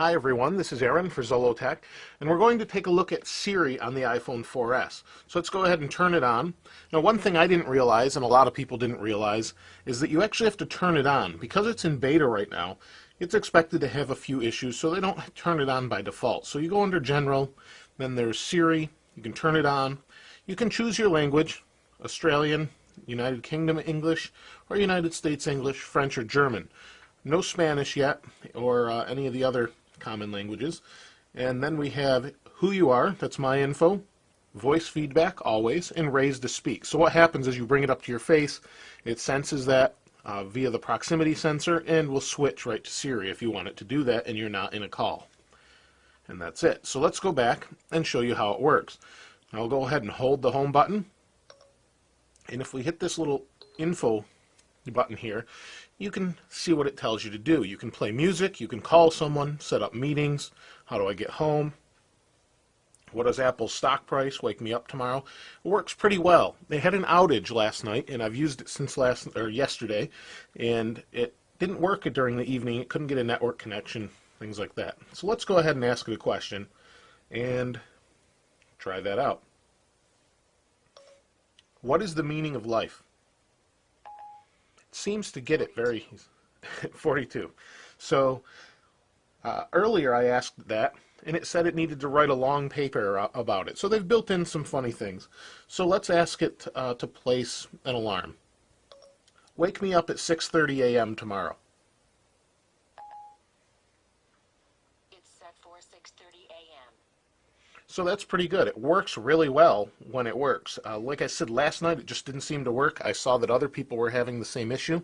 Hi everyone, this is Aaron for Zollotech, and we're going to take a look at Siri on the iPhone 4S. So let's go ahead and turn it on. Now one thing I didn't realize, and a lot of people didn't realize, is that you actually have to turn it on. Because it's in beta right now, it's expected to have a few issues, so they don't turn it on by default. So you go under General, then there's Siri, you can turn it on. You can choose your language, Australian, United Kingdom English, or United States English, French, or German. No Spanish yet, or any of the other common languages. And then we have who you are, that's my info, voice feedback always, and raise to speak. So what happens is you bring it up to your face, it senses that via the proximity sensor, and will switch right to Siri if you want it to do that and you're not in a call. And that's it. So let's go back and show you how it works. I'll go ahead and hold the home button, and if we hit this little info button here, you can see what it tells you to do. You can play music, you can call someone, set up meetings, how do I get home, what is Apple's stock price, wake me up tomorrow. It works pretty well. They had an outage last night, and I've used it since yesterday, and it didn't work during the evening. It couldn't get a network connection, things like that. So let's go ahead and ask it a question and try that out. What is the meaning of life? Seems to get it very 42. So earlier I asked that, and it said it needed to write a long paper about it. So they've built in some funny things. So let's ask it to place an alarm. Wake me up at 6:30 a.m. tomorrow. It's set for 6:30 a.m. So that's pretty good. It works really well when it works. Like I said, last night it just didn't seem to work. I saw that other people were having the same issue,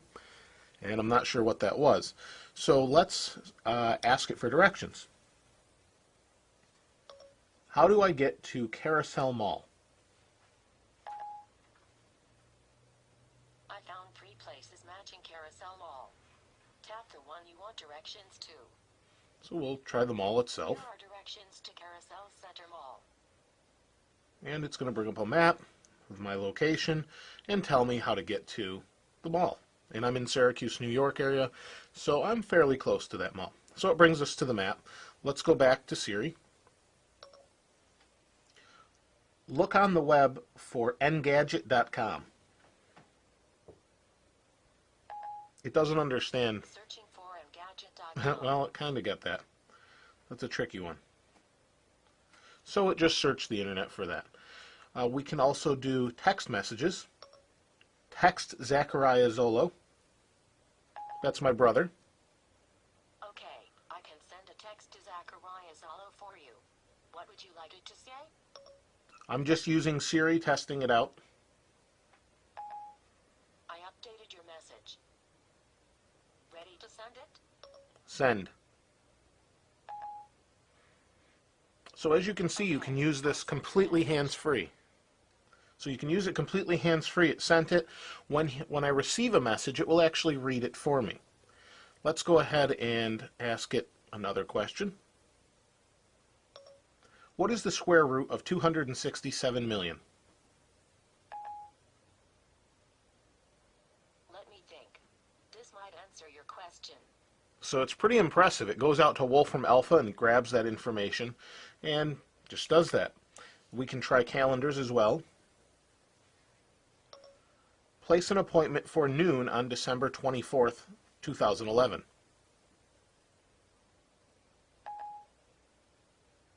and I'm not sure what that was. So let's ask it for directions. How do I get to Carousel Mall? I found 3 places matching Carousel Mall. Tap the one you want directions to. So we'll try the mall itself. Here are directions to Carousel Center Mall. And it's going to bring up a map of my location and tell me how to get to the mall. And I'm in Syracuse, New York area, so I'm fairly close to that mall. So it brings us to the map. Let's go back to Siri. Look on the web for Engadget.com. It doesn't understand. Searching for Engadget.com. Well, it kind of got that. That's a tricky one. So it just searched the internet for that. We can also do text messages. Text Zachariah Zolo. That's my brother. Okay, I can send a text to Zachariah Zolo for you. What would you like it to say? I'm just using Siri, testing it out. I updated your message. Ready to send it? Send. So as you can see, you can use this completely hands-free. So you can use it completely hands-free. It sent it. When I receive a message, it will actually read it for me. Let's go ahead and ask it another question. What is the square root of 267 million? Let me think. This might answer your question. So it's pretty impressive. It goes out to Wolfram Alpha and grabs that information and just does that. We can try calendars as well. Place an appointment for noon on December 24th, 2011.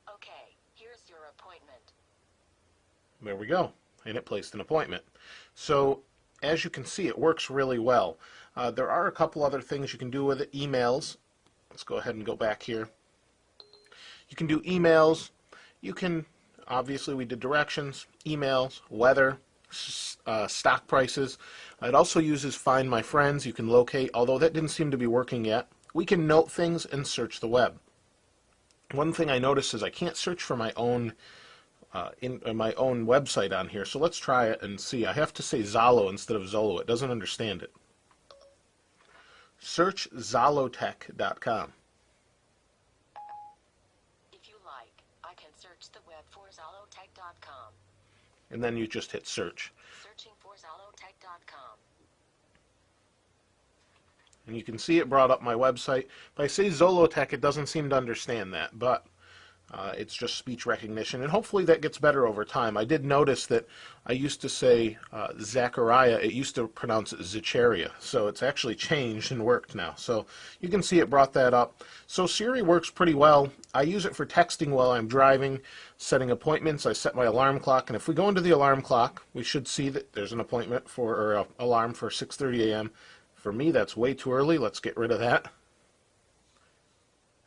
Okay, here's your appointment. There we go. And it placed an appointment. So as you can see, it works really well. There are a couple other things you can do with it. Emails. Let's go ahead and go back here. You can do emails. You can, obviously we did directions, emails, weather, stock prices. It also uses Find My Friends. You can locate, although that didn't seem to be working yet. We can note things and search the web. One thing I noticed is I can't search for my own my own website on here. So let's try it and see. I have to say Zalo instead of Zolo. It doesn't understand it. Search Zollotech.com. If you like, I can search the web for Zollotech.com. And then you just hit search. Searching for Zollotech.com. And you can see it brought up my website. If I say Zollotech, it doesn't seem to understand that, but it's just speech recognition, and hopefully that gets better over time. I did notice that I used to say Zachariah, it used to pronounce it Zacharia, so it's actually changed and worked now. So you can see it brought that up. So Siri works pretty well. I use it for texting while I'm driving, setting appointments. I set my alarm clock, and if we go into the alarm clock, we should see that there's an appointment for, or an alarm for 6:30 a.m. For me, that's way too early. Let's get rid of that.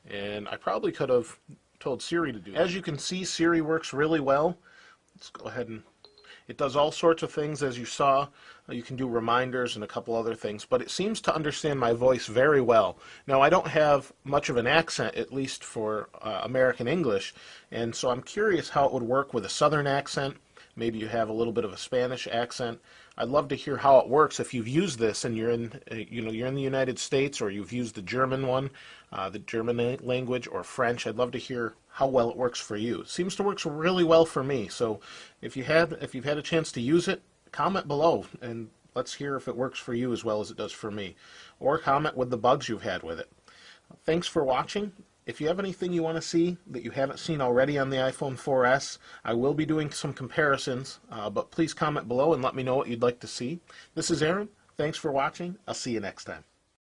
And I probably could have told Siri to do that. As you can see, Siri works really well. Let's go ahead and it does all sorts of things, as you saw. You can do reminders and a couple other things, but it seems to understand my voice very well. Now, I don't have much of an accent, at least for American English, and so I'm curious how it would work with a Southern accent. Maybe you have a little bit of a Spanish accent. I'd love to hear how it works if you've used this and you're in, you're in the United States, or you've used the German one, the German language, or French. I'd love to hear how well it works for you. It seems to work really well for me. So if you've had a chance to use it, comment below and let's hear if it works for you as well as it does for me, or comment with the bugs you've had with it. Thanks for watching. If you have anything you want to see that you haven't seen already on the iPhone 4S, I will be doing some comparisons, but please comment below and let me know what you'd like to see. This is Aaron. Thanks for watching. I'll see you next time.